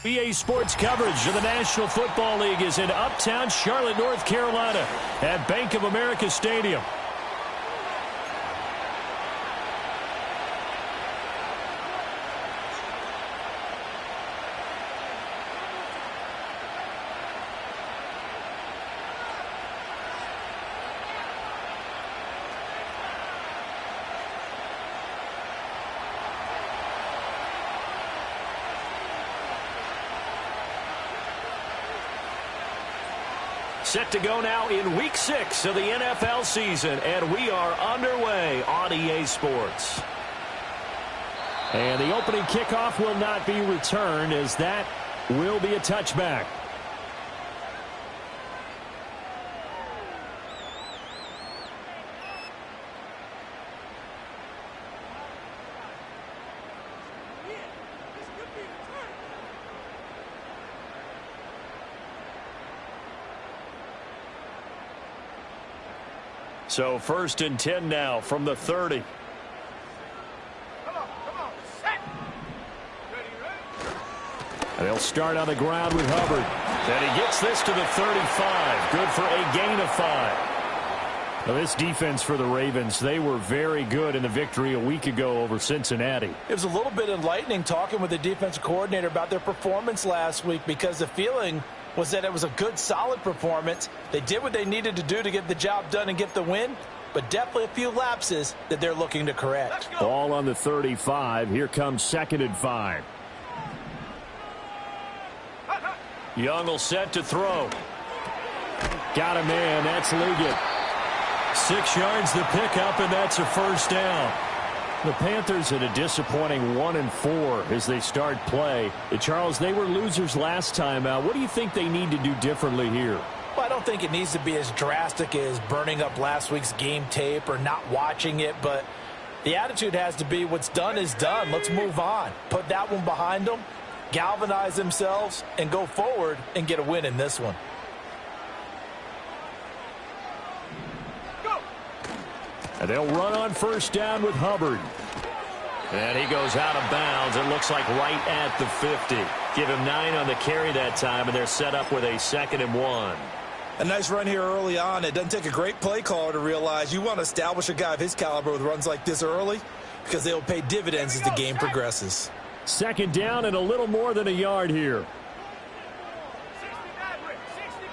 EA Sports coverage of the National Football League is in uptown Charlotte, North Carolina at Bank of America Stadium. Set to go now in Week 6 of the NFL season, and we are underway on EA Sports. And the opening kickoff will not be returned, as that will be a touchback. So 1st and 10 now from the 30. Come on, set. Ready. And they'll start on the ground with Hubbard. And he gets this to the 35. Good for a gain of 5. Now this defense for the Ravens, they were very good in the victory a week ago over Cincinnati. It was a little bit enlightening talking with the defensive coordinator about their performance last week, because the feeling was that it was a good, solid performance. They did what they needed to do to get the job done and get the win, but definitely a few lapses that they're looking to correct. Ball on the 35. Here comes 2nd and 5. Young will set to throw. Got a man. That's Liggett. 6 yards the pickup, and that's a first down. The Panthers at a disappointing 1-4 as they start play. Charles, they were losers last time out. What do you think they need to do differently here? Well, I don't think it needs to be as drastic as burning up last week's game tape or not watching it, but the attitude has to be what's done is done. Let's move on. Put that one behind them, galvanize themselves, and go forward and get a win in this one. And they'll run on first down with Hubbard. And he goes out of bounds. It looks like right at the 50. Give him 9 on the carry that time, and they're set up with a 2nd and 1. A nice run here early on. It doesn't take a great play caller to realize you want to establish a guy of his caliber with runs like this early, because they'll pay dividends as the game progresses. 2nd down and a little more than a yard here.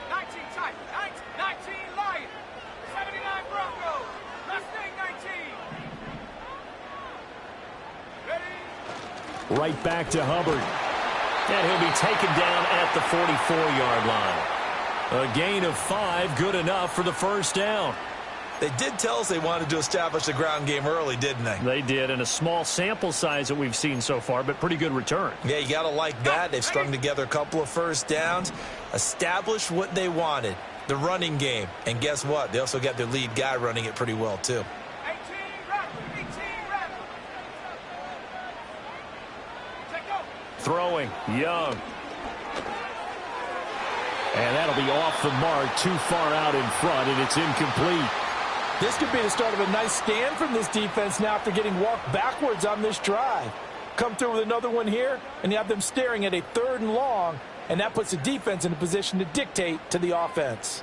19 Lions, 79 Broncos, Mustang 19. Ready? Right back to Hubbard. And he'll be taken down at the 44-yard line. A gain of 5, good enough for the first down. They did tell us they wanted to establish the ground game early, didn't they? They did, and a small sample size that we've seen so far, but pretty good return. Yeah, you got to like that. They've strung together a couple of first downs, established what they wanted, the running game. And guess what? They also got their lead guy running it pretty well, too. 18 Rattler. Take go. Throwing, Young. And that'll be off the mark, too far out in front, and it's incomplete. This could be the start of a nice stand from this defense now after getting walked backwards on this drive. Come through with another one here, and you have them staring at a 3rd and long, and that puts the defense in a position to dictate to the offense.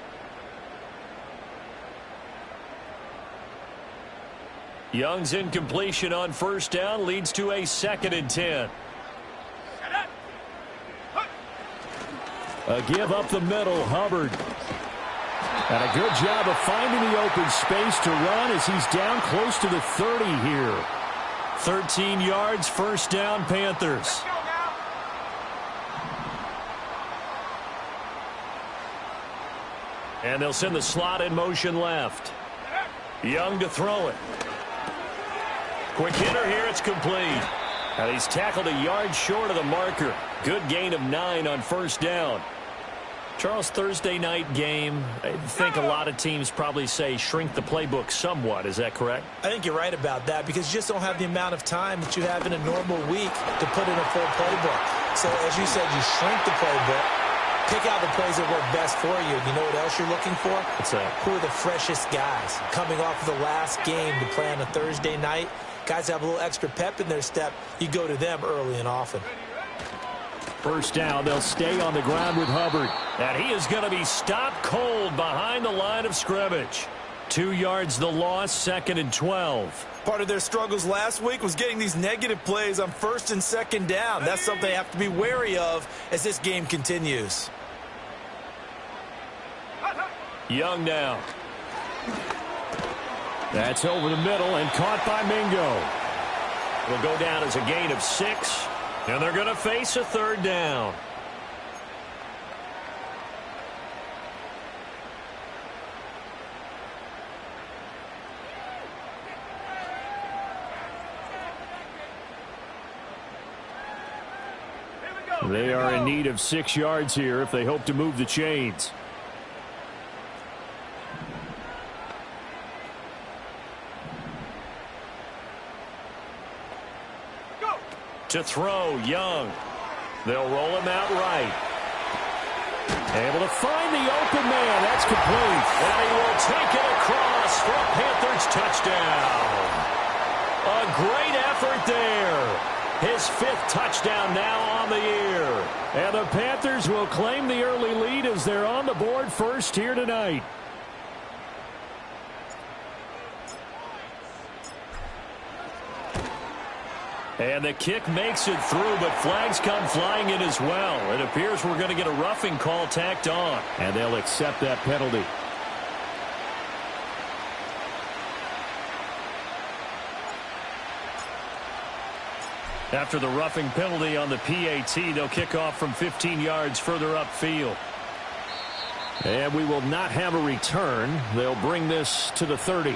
Young's incompletion on first down leads to a 2nd and 10. A give up the middle, Hubbard. And a good job of finding the open space to run as he's down close to the 30 here. 13 yards, first down, Panthers. And they'll send the slot in motion left. Young to throw it. Quick hitter here, it's complete. And he's tackled a yard short of the marker. Good gain of 9 on first down. Charles, Thursday night game, I think a lot of teams probably say shrink the playbook somewhat. Is that correct? I think you're right about that because you just don't have the amount of time that you have in a normal week to put in a full playbook. So, as you said, you shrink the playbook, pick out the plays that work best for you. You know what else you're looking for? What's that? Who are the freshest guys coming off of the last game to play on a Thursday night? Guys have a little extra pep in their step. You go to them early and often. First down, they'll stay on the ground with Hubbard. And he is going to be stopped cold behind the line of scrimmage. 2 yards the loss, 2nd and 12. Part of their struggles last week was getting these negative plays on 1st and 2nd down. That's something they have to be wary of as this game continues. Young now. That's over the middle and caught by Mingo. Will go down as a gain of 6. And they're going to face a 3rd down. They are in need of 6 yards here if they hope to move the chains. To throw, Young. They'll roll him out right. Able to find the open man. That's complete. And he will take it across for a Panthers touchdown. A great effort there. His 5th touchdown now on the year. And the Panthers will claim the early lead as they're on the board first here tonight. And the kick makes it through, but flags come flying in as well. It appears we're going to get a roughing call tacked on. And they'll accept that penalty. After the roughing penalty on the PAT, they'll kick off from 15 yards further upfield. And we will not have a return. They'll bring this to the 30.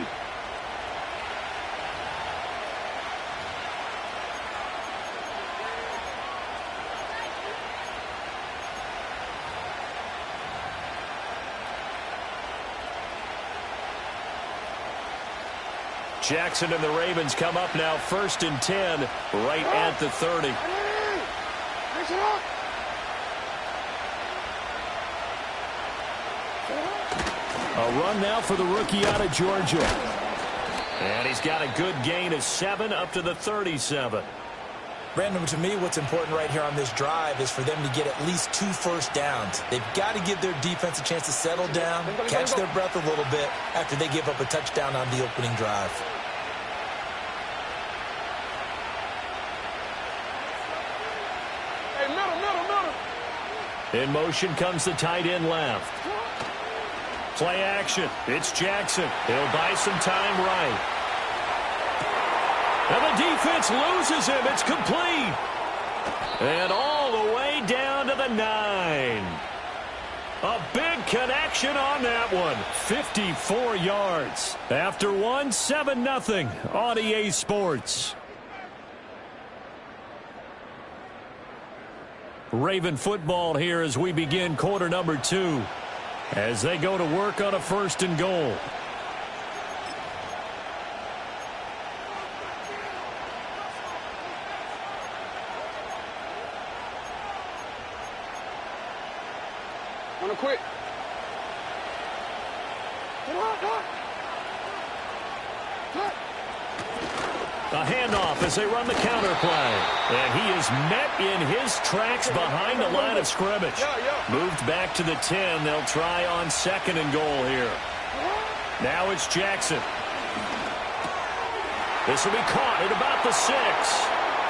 Jackson and the Ravens come up now 1st and 10 right at the 30. A run now for the rookie out of Georgia. And he's got a good gain of 7 up to the 37. Brandon, to me, what's important right here on this drive is for them to get at least 2 first downs. They've got to give their defense a chance to settle down, catch their breath a little bit after they give up a touchdown on the opening drive. Hey, middle. In motion comes the tight end left. Play action. It's Jackson. He'll buy some time right. And the defense loses him. It's complete. And all the way down to the 9. A big connection on that one. 54 yards. After one, 7-0 on EA Sports. Raven football here as we begin quarter number 2. As they go to work on a 1st and goal. Wanna quit? A handoff as they run the counter play. And he is met in his tracks behind the line of scrimmage. Moved back to the 10. They'll try on 2nd and goal here. Now it's Jackson. This will be caught at about the 6.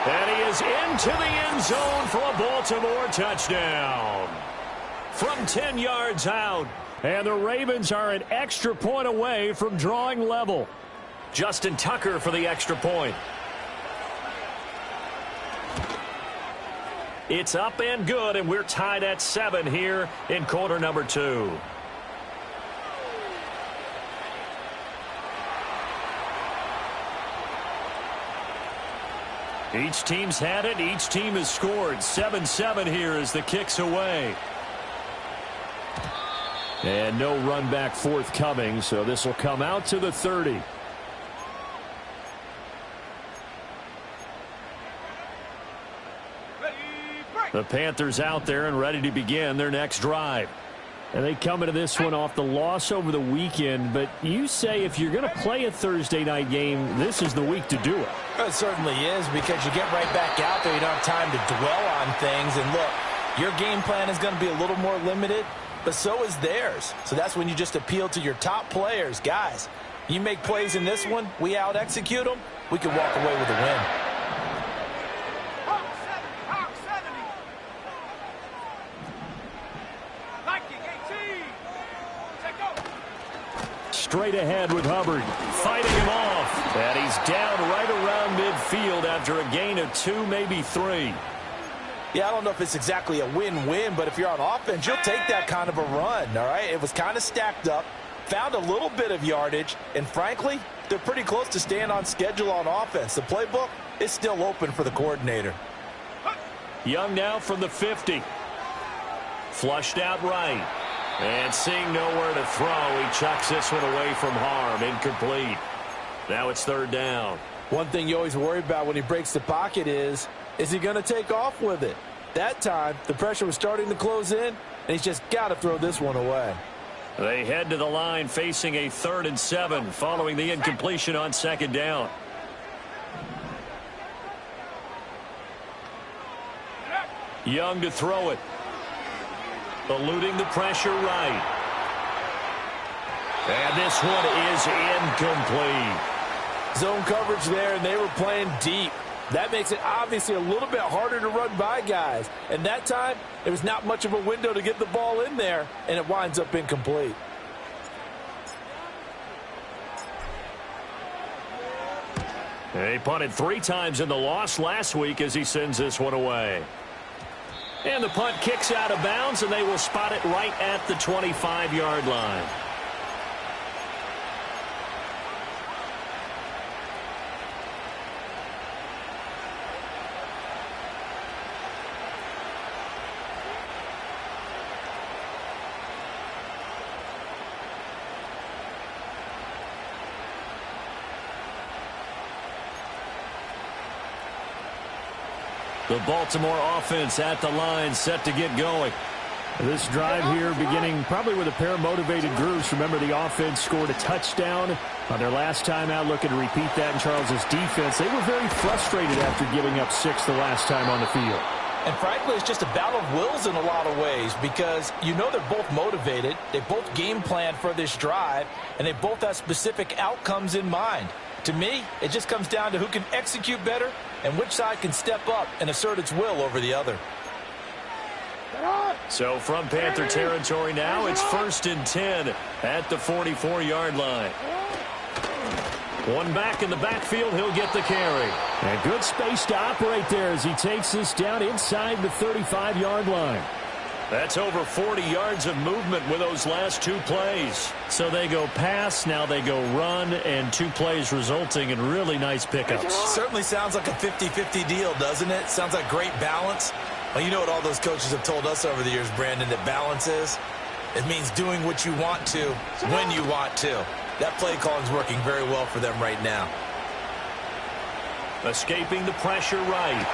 And he is into the end zone for a Baltimore touchdown. From 10 yards out. And the Ravens are an extra point away from drawing level. Justin Tucker for the extra point. It's up and good, and we're tied at 7 here in quarter number 2. Each team's had it. Each team has scored. 7-7 here as the kick's away. And no run back forthcoming, so this will come out to the 30. The Panthers out there and ready to begin their next drive. And they come into this one off the loss over the weekend, but you say if you're going to play a Thursday night game, this is the week to do it. It certainly is, because you get right back out there. You don't have time to dwell on things. And look, your game plan is going to be a little more limited, but so is theirs. So that's when you just appeal to your top players. Guys, you make plays in this one, we out-execute them, we can walk away with a win. Straight ahead with Hubbard, fighting him off. And he's down right around midfield after a gain of 2, maybe 3. Yeah, I don't know if it's exactly a win-win, but if you're on offense, you'll take that kind of a run, all right? It was kind of stacked up, found a little bit of yardage, and frankly, they're pretty close to staying on schedule on offense. The playbook is still open for the coordinator. Young now from the 50. Flushed out right. And seeing nowhere to throw, he chucks this one away from harm. Incomplete. Now it's 3rd down. One thing you always worry about when he breaks the pocket is he going to take off with it? That time, the pressure was starting to close in, and he's just got to throw this one away. They head to the line facing a 3rd and 7 following the incompletion on 2nd down. Young to throw it. Eluding the pressure right. And this one is incomplete. Zone coverage there, and they were playing deep. That makes it obviously a little bit harder to run by guys. And that time, there was not much of a window to get the ball in there, and it winds up incomplete. He punted 3 times in the loss last week as he sends this one away. And the punt kicks out of bounds, and they will spot it right at the 25-yard line. The Baltimore offense at the line, set to get going. This drive here beginning probably with a pair of motivated groups. Remember, the offense scored a touchdown on their last time out, looking to repeat that in Charles's defense. They were very frustrated after giving up 6 the last time on the field. And frankly, it's just a battle of wills in a lot of ways, because you know they're both motivated. They both game planned for this drive, and they both have specific outcomes in mind. To me, it just comes down to who can execute better and which side can step up and assert its will over the other. So from Panther territory now, it's 1st and 10 at the 44-yard line. One back in the backfield, he'll get the carry. And good space to operate there as he takes this down inside the 35-yard line. That's over 40 yards of movement with those last 2 plays. So they go pass, now they go run, and 2 plays resulting in really nice pickups. Certainly sounds like a 50-50 deal, doesn't it? Sounds like great balance. Well, you know what all those coaches have told us over the years, Brandon, that balance is? It means doing what you want to when you want to. That play calling is working very well for them right now. Escaping the pressure right.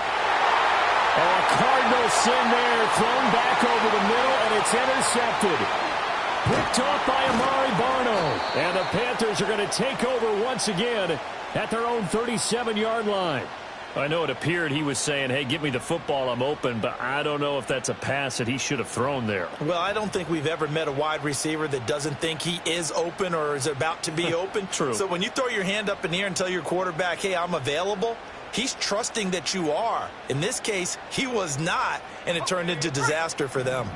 Oh, Cardinal sin there, thrown back over the middle, and it's intercepted. Picked off by Amari Barno. And the Panthers are going to take over once again at their own 37-yard line. I know it appeared he was saying, hey, give me the football, I'm open, but I don't know if that's a pass that he should have thrown there. Well, I don't think we've ever met a wide receiver that doesn't think he is open or is about to be open. True. So when you throw your hand up in the air and tell your quarterback, hey, I'm available, he's trusting that you are. In this case, he was not, and it turned into disaster for them.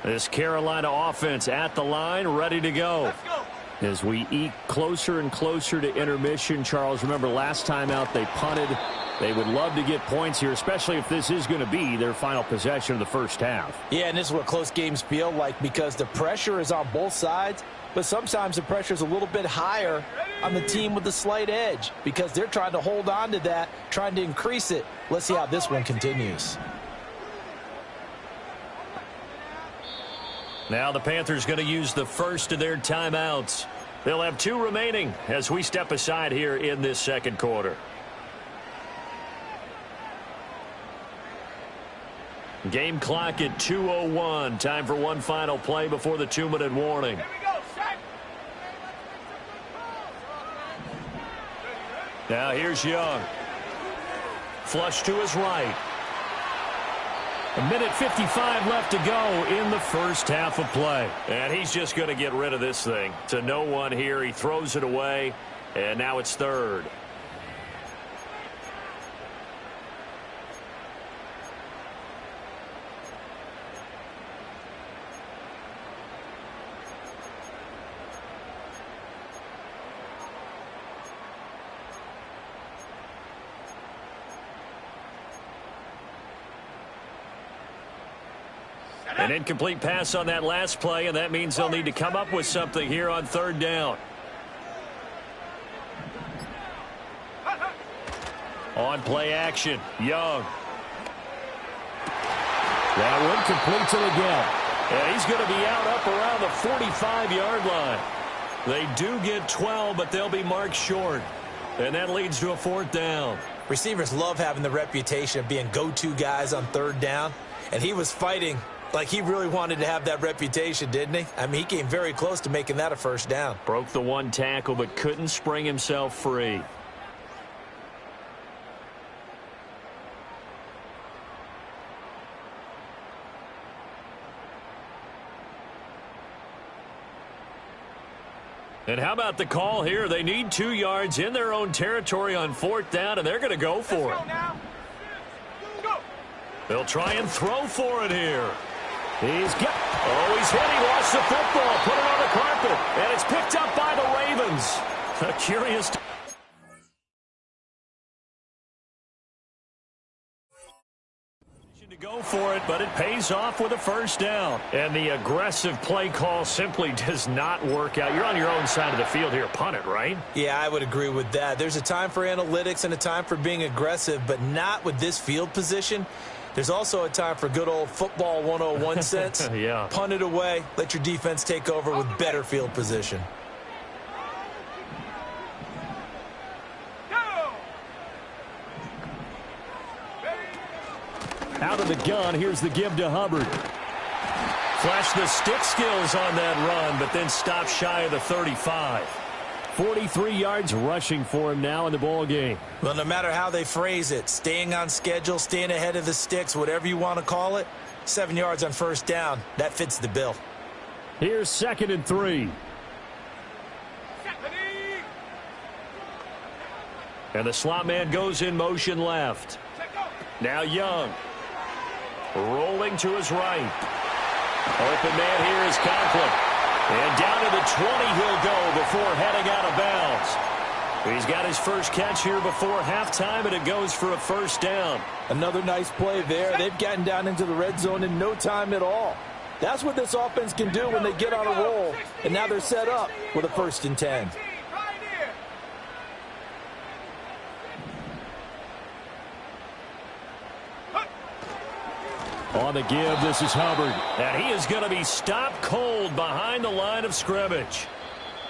This Carolina offense at the line, ready to go. As we eke closer and closer to intermission, Charles, remember last time out they punted. They would love to get points here, especially if this is going to be their final possession of the first half. Yeah, and this is what close games feel like, because the pressure is on both sides. but sometimes the pressure is a little bit higher on the team with the slight edge because they're trying to hold on to that, trying to increase it. Let's see how this one continues. Now the Panthers going to use the first of their timeouts. They'll have 2 remaining as we step aside here in this second quarter. Game clock at 2:01. Time for one final play before the 2-minute warning. Now here's Young. Flush to his right. 1:55 left to go in the first half of play. And he's just going to get rid of this thing. To no one here. He throws it away. And now it's third. An incomplete pass on that last play, and that means they'll need to come up with something here on third down. On play action, Young. That one completes it again. And he's going to be out up around the 45-yard line. They do get 12, but they'll be marked short. And that leads to a fourth down. Receivers love having the reputation of being go-to guys on third down, and he was fighting like he really wanted to have that reputation, didn't he? I mean, he came very close to making that a first down. Broke the one tackle, but couldn't spring himself free. And how about the call here? They need 2 yards in their own territory on fourth down, and they're going to go for it. They'll try and throw for it here. He's hit. He lost the football. Put it on the carpet. And it's picked up by the Ravens. A curious to go for it, but it pays off with a first down. And the aggressive play call simply does not work out. You're on your own side of the field here. Punt it, right? Yeah, I would agree with that. There's a time for analytics and a time for being aggressive, but not with this field position. There's also a time for good old football 101 sense. Yeah. Punt it away. Let your defense take over with better field position. Out of the gun, here's the give to Hubbard. Flash the stick skills on that run, but then stop shy of the 35. 43 yards rushing for him now in the ball game. Well, no matter how they phrase it, staying on schedule, staying ahead of the sticks, whatever you want to call it, 7 yards on first down, that fits the bill. Here's 2nd and 3. And the slot man goes in motion left. Now Young. Rolling to his right. Open man here is Conklin. And down to the 20 he'll go before heading out of bounds. He's got his first catch here before halftime, and it goes for a first down. Another nice play there. They've gotten down into the red zone in no time at all. That's what this offense can do when they get on a roll. And now they're set up with a 1st and 10. On the give, this is Hubbard. And he is going to be stopped cold behind the line of scrimmage.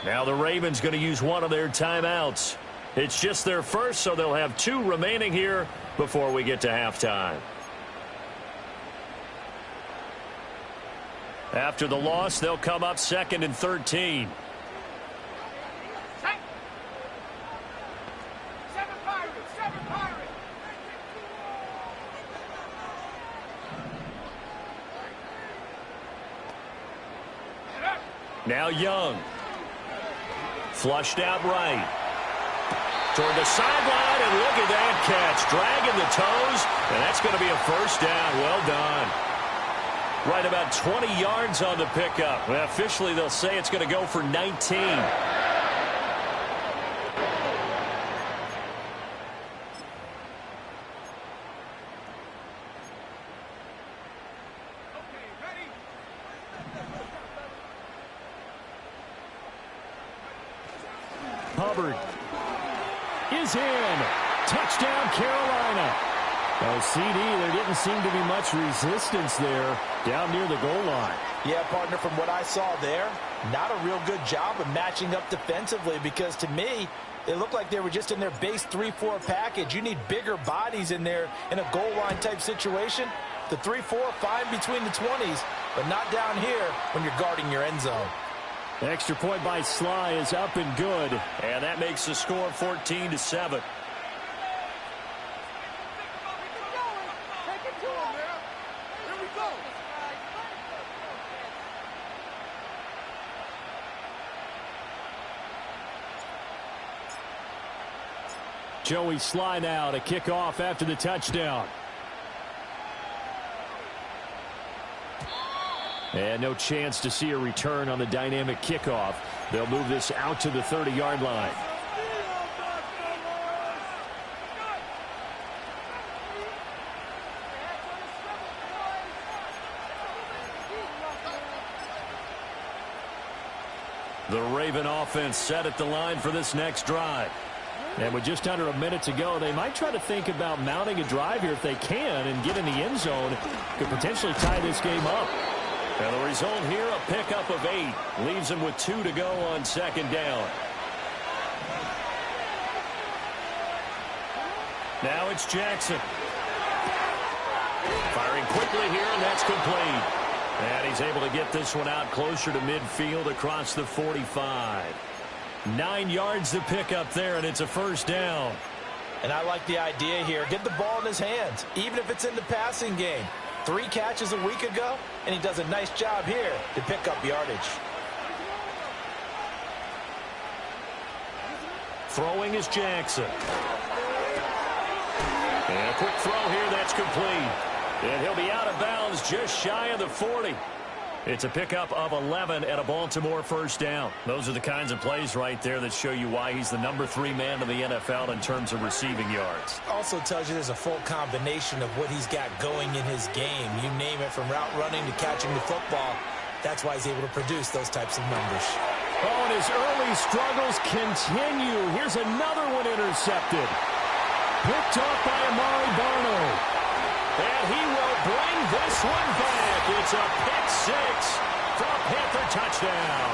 Now the Ravens going to use one of their timeouts. It's just their first, so they'll have 2 remaining here before we get to halftime. After the loss, they'll come up 2nd and 13. Now Young. Flushed out right. Toward the sideline, and look at that catch. Dragging the toes, and that's going to be a first down. Well done. Right about 20 yards on the pickup. Well, officially, they'll say it's going to go for 19. Hubbard is in. Touchdown, Carolina. Oh, CD, there didn't seem to be much resistance there down near the goal line. Yeah, partner, from what I saw there, not a real good job of matching up defensively, because to me, it looked like they were just in their base 3-4 package. You need bigger bodies in there in a goal line type situation. The 3-4, fine between the 20s, but not down here when you're guarding your end zone. Extra point by Sly is up and good, and that makes the score 14-7. Joey Sly now to kick off after the touchdown. And no chance to see a return on the dynamic kickoff. They'll move this out to the 30-yard line. The Raven offense set at the line for this next drive. And with just under a minute to go, they might try to think about mounting a drive here if they can and get in the end zone. Could potentially tie this game up. And the result here, a pickup of 8. Leaves them with 2 to go on second down. Now it's Jackson. Firing quickly here, and that's complete. And he's able to get this one out closer to midfield across the 45. 9 yards to pick up there, and it's a first down. And I like the idea here. Get the ball in his hands, even if it's in the passing game. 3 catches a week ago, and he does a nice job here to pick up yardage. Throwing is Jackson. And a quick throw here, that's complete. And he'll be out of bounds just shy of the 40. It's a pickup of 11 and a Baltimore first down. Those are the kinds of plays right there that show you why he's the number 3 man in the NFL in terms of receiving yards. Also tells you there's a full combination of what he's got going in his game. You name it, from route running to catching the football. That's why he's able to produce those types of numbers. Oh, and his early struggles continue. Here's another one intercepted. Picked off by Amari Barno. And he will bring this one back. It's a pick 6 for a Panther touchdown.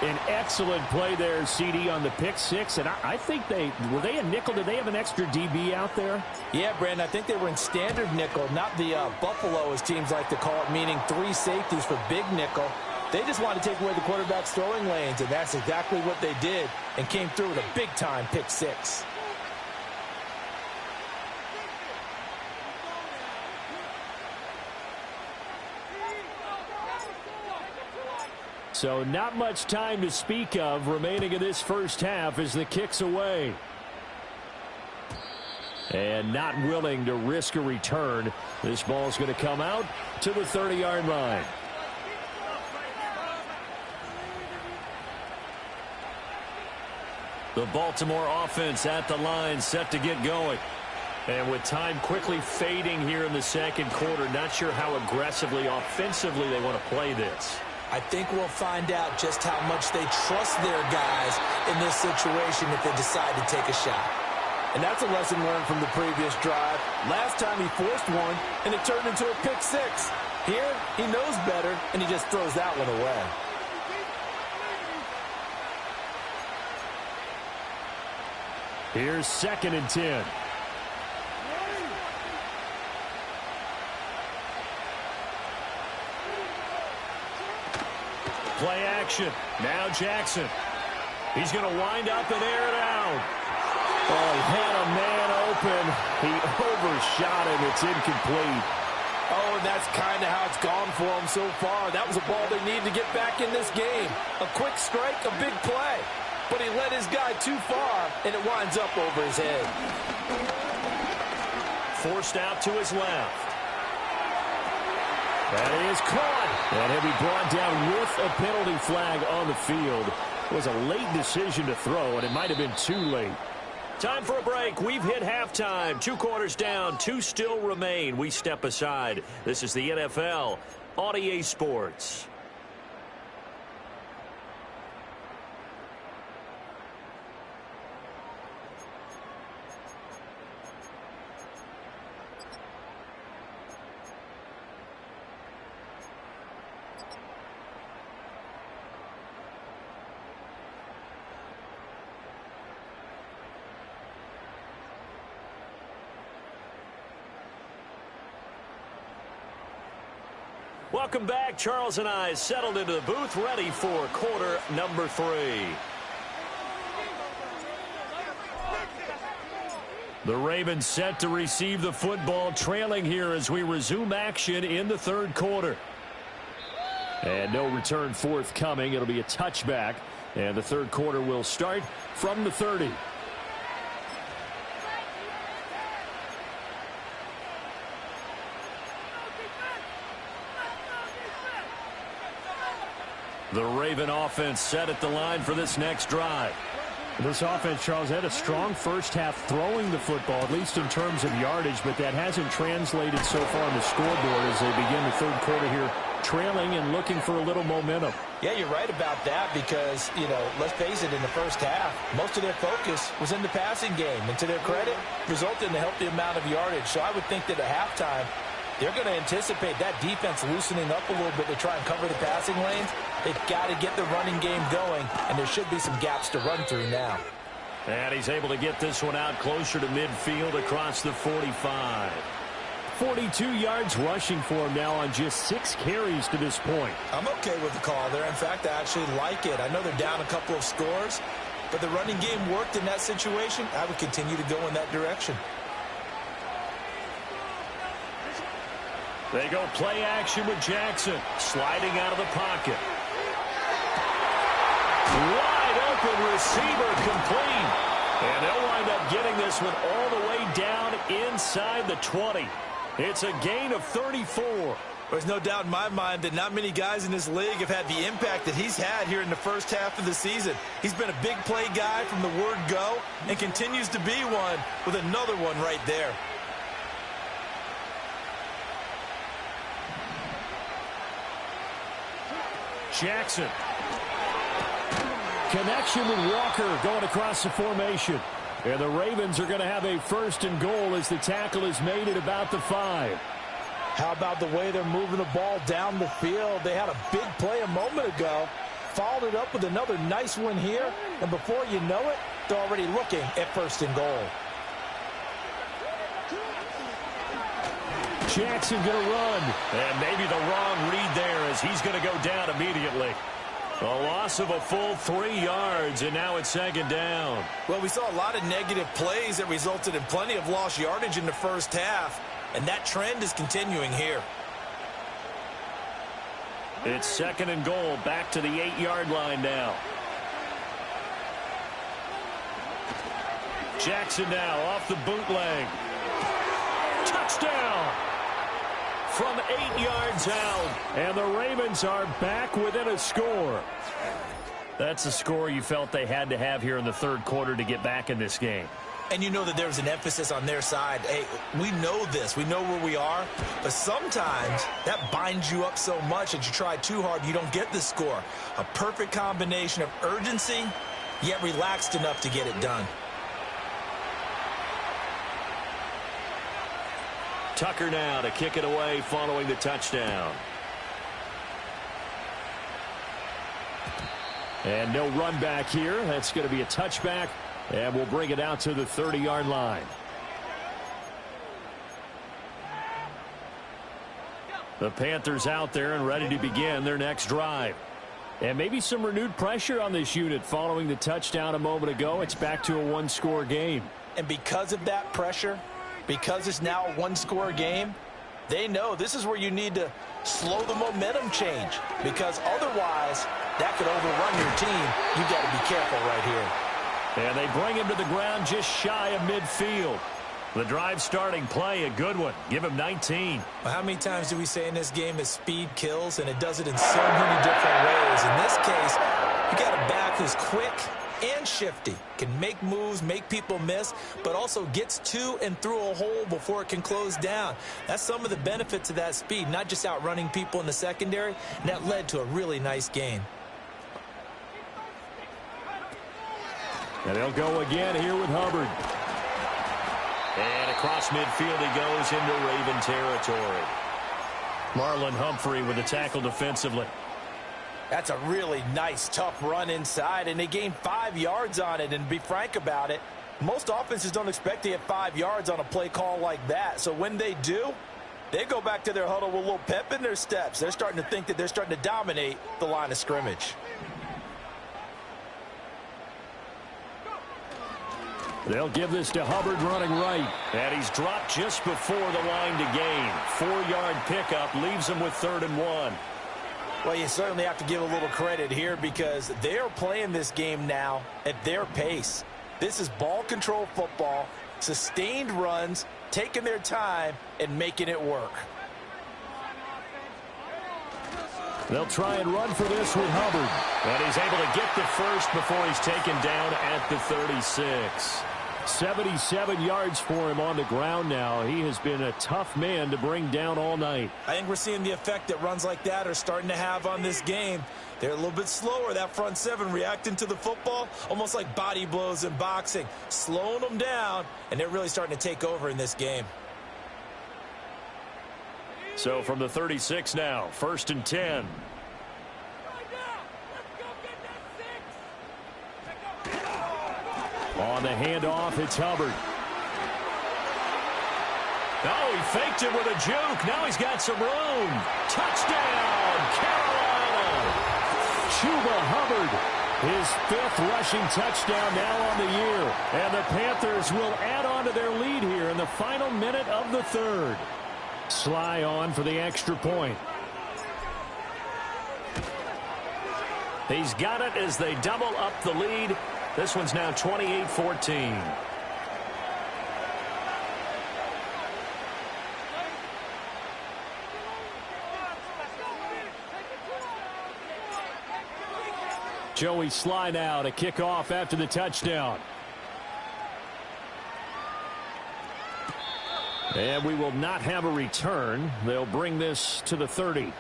An excellent play there, CD, on the pick 6. And I think were they a nickel? Did they have an extra DB out there? Yeah, Brandon, I think they were in standard nickel, not the Buffalo, as teams like to call it, meaning 3 safeties for big nickel. They just wanted to take away the quarterback's throwing lanes, and that's exactly what they did, and came through with a big-time pick 6. So not much time to speak of remaining in this first half as the kick's away. And not willing to risk a return. This ball's going to come out to the 30-yard line. The Baltimore offense at the line, set to get going. And with time quickly fading here in the second quarter, not sure how aggressively, offensively they want to play this. I think we'll find out just how much they trust their guys in this situation if they decide to take a shot. And that's a lesson learned from the previous drive. Last time he forced one, and it turned into a pick 6. Here, he knows better, and he just throws that one away. Here's 2nd and 10. Play action. Now Jackson. He's going to wind up and air it out. Oh, he had a man open. He overshot him. It's incomplete. Oh, and that's kind of how it's gone for him so far. That was a ball they need to get back in this game. A quick strike, a big play. But he led his guy too far, and it winds up over his head. Forced out to his left. That is caught. And he'll be brought down with a penalty flag on the field. It was a late decision to throw, and it might have been too late. Time for a break. We've hit halftime. 2 quarters down. 2 still remain. We step aside. This is the NFL on EA Sports. Welcome back. Charles and I settled into the booth, ready for quarter number 3. The Ravens set to receive the football, trailing here as we resume action in the third quarter. And no return forthcoming. It'll be a touchback. And the third quarter will start from the 30. The Raven offense set at the line for this next drive. This offense, Charles, had a strong first half throwing the football, at least in terms of yardage, but that hasn't translated so far on the scoreboard as they begin the third quarter here, trailing and looking for a little momentum. Yeah, you're right about that because, let's face it, in the first half, most of their focus was in the passing game. And to their credit, resulted in a healthy amount of yardage. So I would think that at halftime, they're going to anticipate that defense loosening up a little bit to try and cover the passing lanes. They've got to get the running game going, and there should be some gaps to run through now. And he's able to get this one out closer to midfield across the 45. 42 yards rushing for him now on just 6 carries to this point. I'm okay with the call there. In fact, I actually like it. I know they're down a couple of scores, but the running game worked in that situation. I would continue to go in that direction. They go play action with Jackson, sliding out of the pocket. Wide open receiver complete. And they'll wind up getting this one all the way down inside the 20. It's a gain of 34. There's no doubt in my mind that not many guys in this league have had the impact that he's had here in the first half of the season. He's been a big play guy from the word go and continues to be one with another one right there. Jackson. Connection with Walker going across the formation. And the Ravens are going to have a first and goal as the tackle is made at about the 5. How about the way they're moving the ball down the field? They had a big play a moment ago, followed it up with another nice one here, and before you know it, they're already looking at first and goal. Jackson going to run. And maybe the wrong read there as he's going to go down immediately. A loss of a full 3 yards, and now it's second down. Well, we saw a lot of negative plays that resulted in plenty of lost yardage in the first half, and that trend is continuing here. It's second and goal, back to the 8-yard line now. Jackson now off the bootleg. Touchdown! From 8 yards out, and the Ravens are back within a score. That's a score you felt they had to have here in the third quarter to get back in this game. And you know that there's an emphasis on their side. Hey, we know this. We know where we are. But sometimes that binds you up so much that you try too hard, you don't get the score. A perfect combination of urgency, yet relaxed enough to get it done. Tucker now to kick it away following the touchdown. And no run back here. That's going to be a touchback, and we'll bring it out to the 30-yard line. The Panthers out there and ready to begin their next drive. And maybe some renewed pressure on this unit following the touchdown a moment ago. It's back to a one-score game. And because of that pressure, because it's now a one-score game, they know this is where you need to slow the momentum change, because otherwise that could overrun your team. You've got to be careful right here. And they bring him to the ground just shy of midfield. The drive starting play, a good one. Give him 19. Well, how many times do we say in this game that speed kills, and it does it in so many different ways? In this case, you got a back who's quick and shifty, can make moves, make people miss, but also gets to and through a hole before it can close down. That's some of the benefits of that speed, not just outrunning people in the secondary, and that led to a really nice gain. And they'll go again here with Hubbard. And across midfield he goes into Raven territory. Marlon Humphrey with the tackle defensively. That's a really nice, tough run inside, and they gained 5 yards on it. And to be frank about it, most offenses don't expect to get 5 yards on a play call like that. So when they do, They go back to their huddle with a little pep in their steps. They're starting to think that they're starting to dominate the line of scrimmage. They'll give this to Hubbard running right. And he's dropped just before the line to gain. 4-yard pickup leaves him with 3rd and 1. Well, you certainly have to give a little credit here because they are playing this game now at their pace. This is ball control football, sustained runs, taking their time, and making it work. They'll try and run for this with Hubbard. And he's able to get the first before he's taken down at the 36. 77 yards for him on the ground now. He has been a tough man to bring down all night. I think we're seeing the effect that runs like that are starting to have on this game. They're a little bit slower, that front seven, reacting to the football, almost like body blows in boxing, slowing them down, and they're really starting to take over in this game. So from the 36 now, 1st and 10. On the handoff, it's Hubbard. Oh, he faked it with a juke. Now he's got some room. Touchdown, Carolina. Chuba Hubbard, his 5th rushing touchdown now on the year. And the Panthers will add on to their lead here in the final minute of the 3rd. Sly on for the extra point. He's got it as they double up the lead. This one's now 28-14. Joey Sly now to kick off after the touchdown. And we will not have a return. They'll bring this to the 30.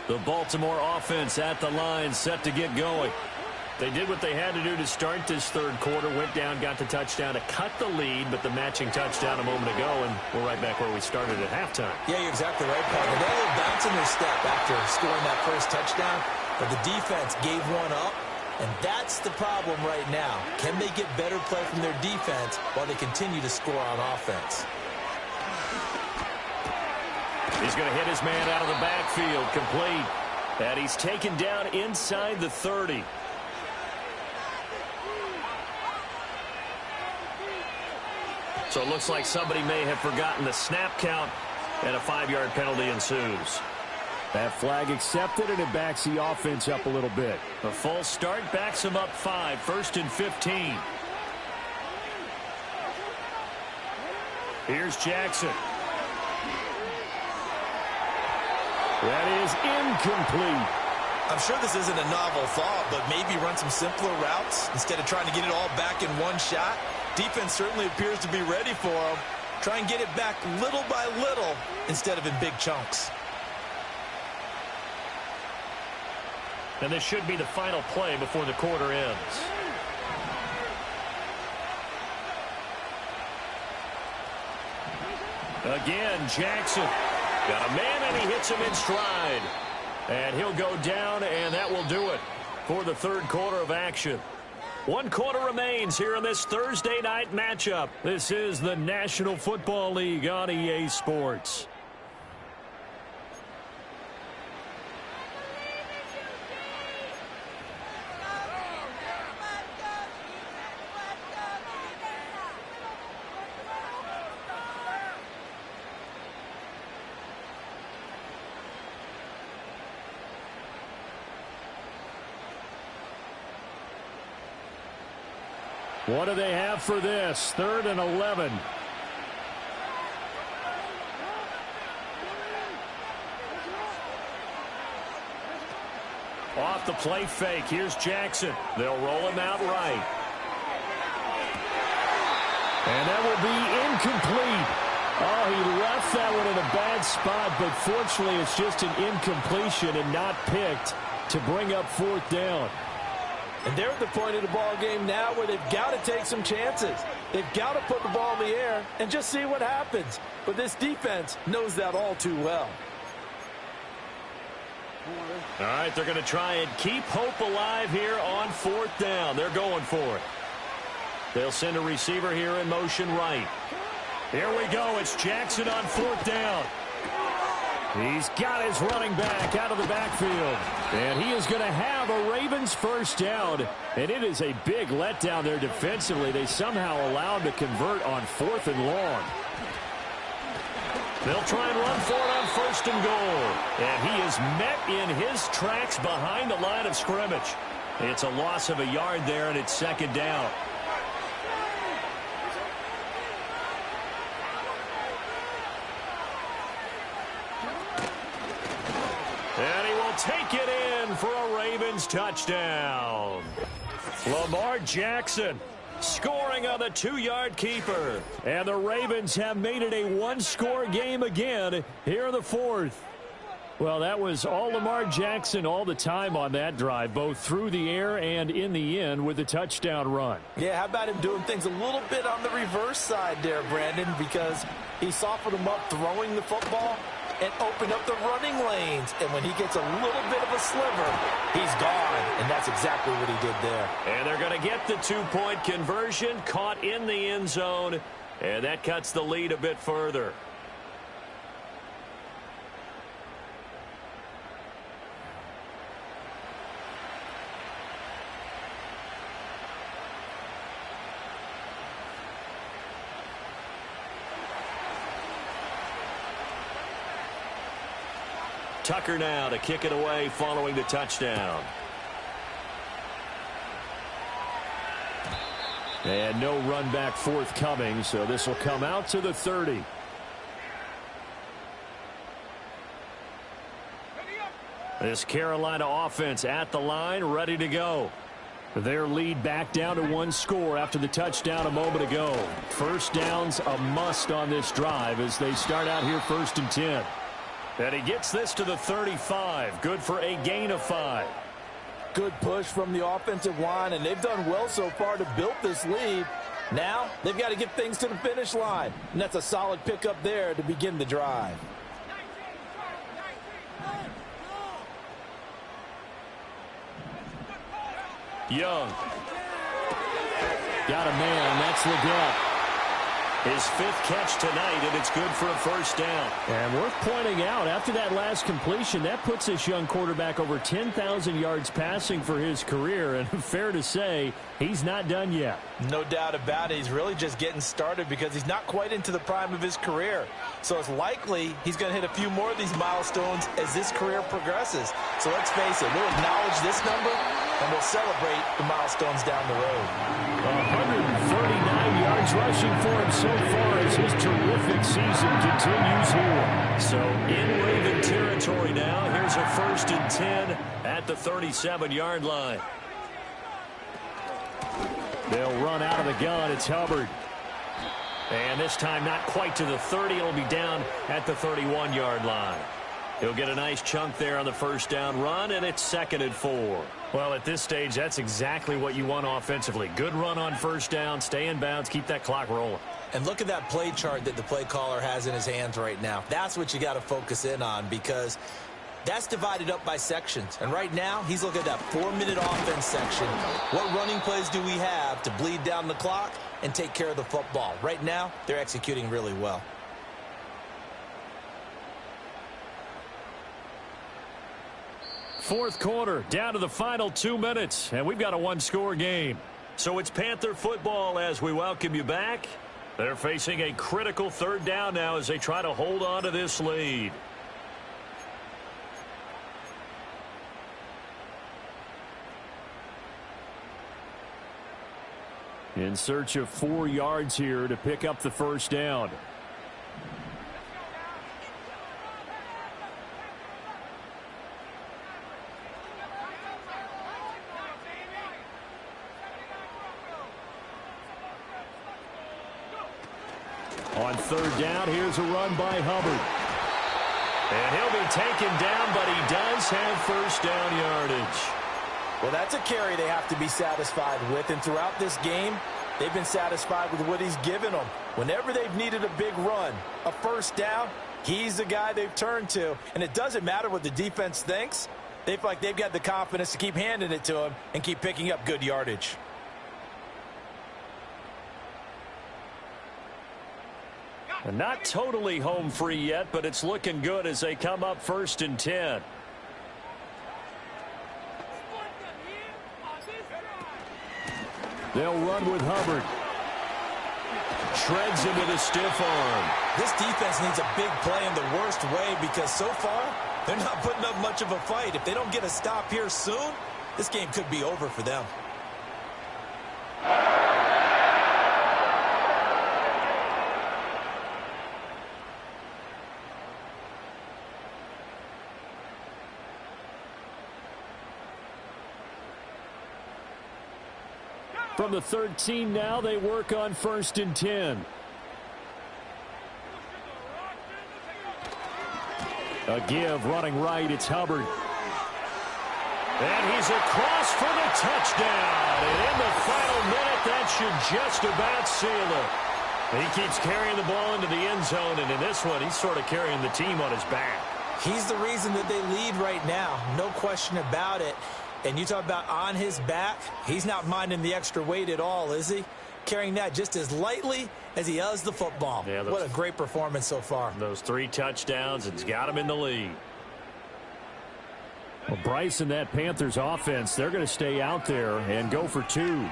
The Baltimore offense at the line, set to get going. They did what they had to do to start this 3rd quarter, went down, got the touchdown to cut the lead, but the matching touchdown a moment ago, and we're right back where we started at halftime. Yeah, you're exactly right, partner. They had a little bounce in their step after scoring that first touchdown, but the defense gave one up, and that's the problem right now. Can they get better play from their defense while they continue to score on offense? He's going to hit his man out of the backfield, complete. And he's taken down inside the 30. So it looks like somebody may have forgotten the snap count, and a 5-yard penalty ensues. That flag accepted, and it backs the offense up a little bit. A false start backs him up 5, 1st and 15. Here's Jackson. That is incomplete. I'm sure this isn't a novel thought, but maybe run some simpler routes instead of trying to get it all back in one shot. Defense certainly appears to be ready for him. Try and get it back little by little instead of in big chunks. And this should be the final play before the quarter ends. Again, Jackson. Got a man, and he hits him in stride. And he'll go down, and that will do it for the 3rd quarter of action. 1 quarter remains here in this Thursday night matchup. This is the National Football League on EA Sports. What do they have for this? 3rd and 11. Off the play fake. Here's Jackson. They'll roll him out right. And that will be incomplete. Oh, he left that one in a bad spot, but fortunately it's just an incompletion and not picked to bring up 4th down. And they're at the point of the ball game now where they've got to take some chances. They've got to put the ball in the air and just see what happens. But this defense knows that all too well. All right, they're going to try and keep hope alive here on 4th down. They're going for it. They'll send a receiver here in motion right. Here we go. It's Jackson on 4th down. He's got his running back out of the backfield. And he is going to have a Ravens first down. And it is a big letdown there defensively. They somehow allowed to convert on 4th and long. They'll try and run for it on 1st and goal. And he is met in his tracks behind the line of scrimmage. It's a loss of a yard there, and it's 2nd down. And he will take it in for a Ravens touchdown. Lamar Jackson scoring on the 2-yard keeper. And the Ravens have made it a 1-score game again here in the 4th. Well, that was all Lamar Jackson all the time on that drive, both through the air and in the end with a touchdown run. Yeah, how about him doing things a little bit on the reverse side there, Brandon, because he softened him up throwing the football and opened up the running lanes. And when he gets a little bit of a sliver, he's gone. And that's exactly what he did there. And they're going to get the 2-point conversion, caught in the end zone, and that cuts the lead a bit further. Tucker now to kick it away following the touchdown. And no run back forthcoming, so this will come out to the 30. This Carolina offense at the line, ready to go. Their lead back down to 1 score after the touchdown a moment ago. First down's a must on this drive as they start out here 1st and 10. And he gets this to the 35. Good for a gain of 5. Good push from the offensive line, and they've done well so far to build this lead. Now they've got to get things to the finish line, and that's a solid pickup there to begin the drive. Young. Got a man. That's Leggett. His 5th catch tonight, and it's good for a first down. And worth pointing out, after that last completion, that puts this young quarterback over 10,000 yards passing for his career. And fair to say, he's not done yet. No doubt about it. He's really just getting started because he's not quite into the prime of his career. So it's likely he's going to hit a few more of these milestones as this career progresses. So let's face it, we'll acknowledge this number and we'll celebrate the milestones down the road. 139 yards rushing for him so far as his terrific season continues here. So in Raven territory now. Here's a 1st and 10 at the 37-yard line. They'll run out of the gun. It's Hubbard. And this time not quite to the 30. It'll be down at the 31-yard line. He'll get a nice chunk there on the first down run, and it's 2nd and 4. Well, at this stage, that's exactly what you want offensively. Good run on first down, stay in bounds, keep that clock rolling. And look at that play chart that the play caller has in his hands right now. That's what you got to focus in on because that's divided up by sections. And right now, he's looking at that 4-minute offense section. What running plays do we have to bleed down the clock and take care of the football? Right now, they're executing really well. Fourth quarter, down to the final 2 minutes, and we've got a 1-score game. So it's Panther football as we welcome you back. They're facing a critical 3rd down now as they try to hold on to this lead. In search of 4 yards here to pick up the first down. On 3rd down, here's a run by Hubbard. And he'll be taken down, but he does have first down yardage. Well, that's a carry they have to be satisfied with. And throughout this game, They've been satisfied with what he's given them. Whenever they've needed a big run, a first down, he's the guy they've turned to. And it doesn't matter what the defense thinks. They feel like they've got the confidence to keep handing it to him and keep picking up good yardage. And not totally home free yet, but it's looking good as they come up 1st and 10. They'll run with Hubbard. Shreds him with a stiff arm. This defense needs a big play in the worst way because so far they're not putting up much of a fight. If they don't get a stop here soon, this game could be over for them. From the 13 now, they work on 1st and 10. A give running right, it's Hubbard. And he's across for the touchdown. And in the final minute, that should just about seal it. He keeps carrying the ball into the end zone, and in this one, he's sort of carrying the team on his back. He's the reason that they lead right now. No question about it. And you talk about on his back, he's not minding the extra weight at all, is he? Carrying that just as lightly as he does the football. Yeah, what a great performance so far. Those 3 touchdowns, it's got him in the lead. Well, Bryce and that Panthers offense, they're going to stay out there and go for 2.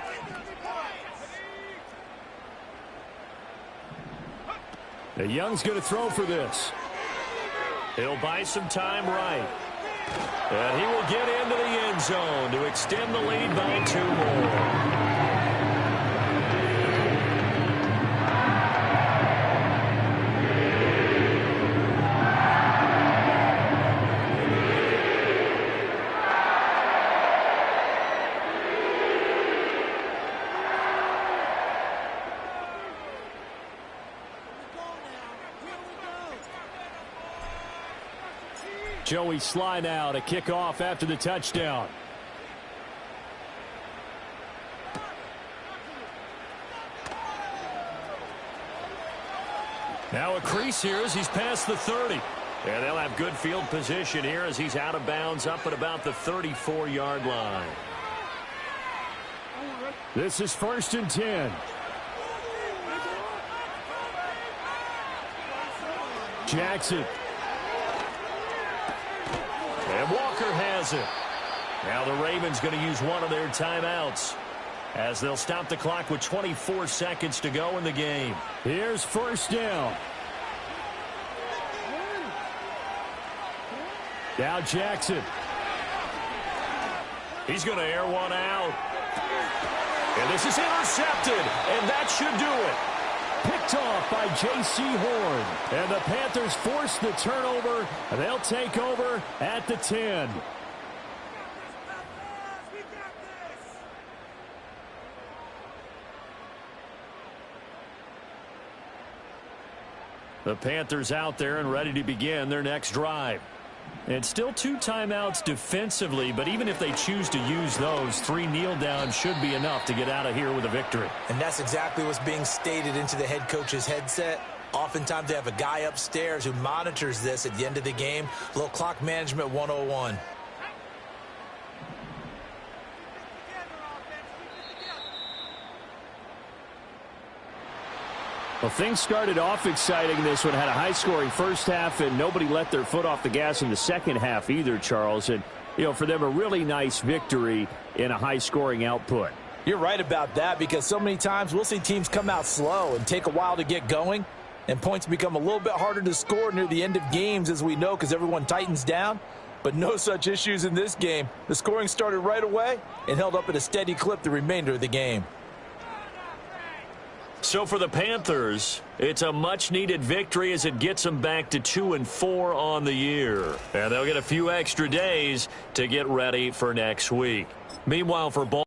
The Young's going to throw for this. He'll buy some time right. And he will get into the end zone to extend the lead by 2 more. Joey Sly now to kick off after the touchdown. Now a crease here as he's past the 30. And they'll have good field position here as he's out of bounds up at about the 34-yard line. This is 1st and 10. Jackson. And Walker has it. Now the Ravens going to use one of their timeouts as they'll stop the clock with 24 seconds to go in the game. Here's 1st down. Now Jackson. He's going to air one out. And this is intercepted, and that should do it. Picked off by J.C. Horn. And the Panthers force the turnover. And they'll take over at the 10. The Panthers out there and ready to begin their next drive. And still 2 timeouts defensively, but even if they choose to use those, 3 kneel downs should be enough to get out of here with a victory. And that's exactly what's being stated into the head coach's headset. Oftentimes they have a guy upstairs who monitors this at the end of the game. A little clock management 101. Well, things started off exciting. This one had a high-scoring first half, and nobody let their foot off the gas in the second half either, Charles. And, you know, for them, a really nice victory in a high-scoring output. You're right about that because so many times we'll see teams come out slow and take a while to get going, and points become a little bit harder to score near the end of games, as we know, because everyone tightens down. But no such issues in this game. The scoring started right away and held up at a steady clip the remainder of the game. So for the Panthers, it's a much-needed victory as it gets them back to 2-4 on the year. And they'll get a few extra days to get ready for next week. Meanwhile, for Baltimore,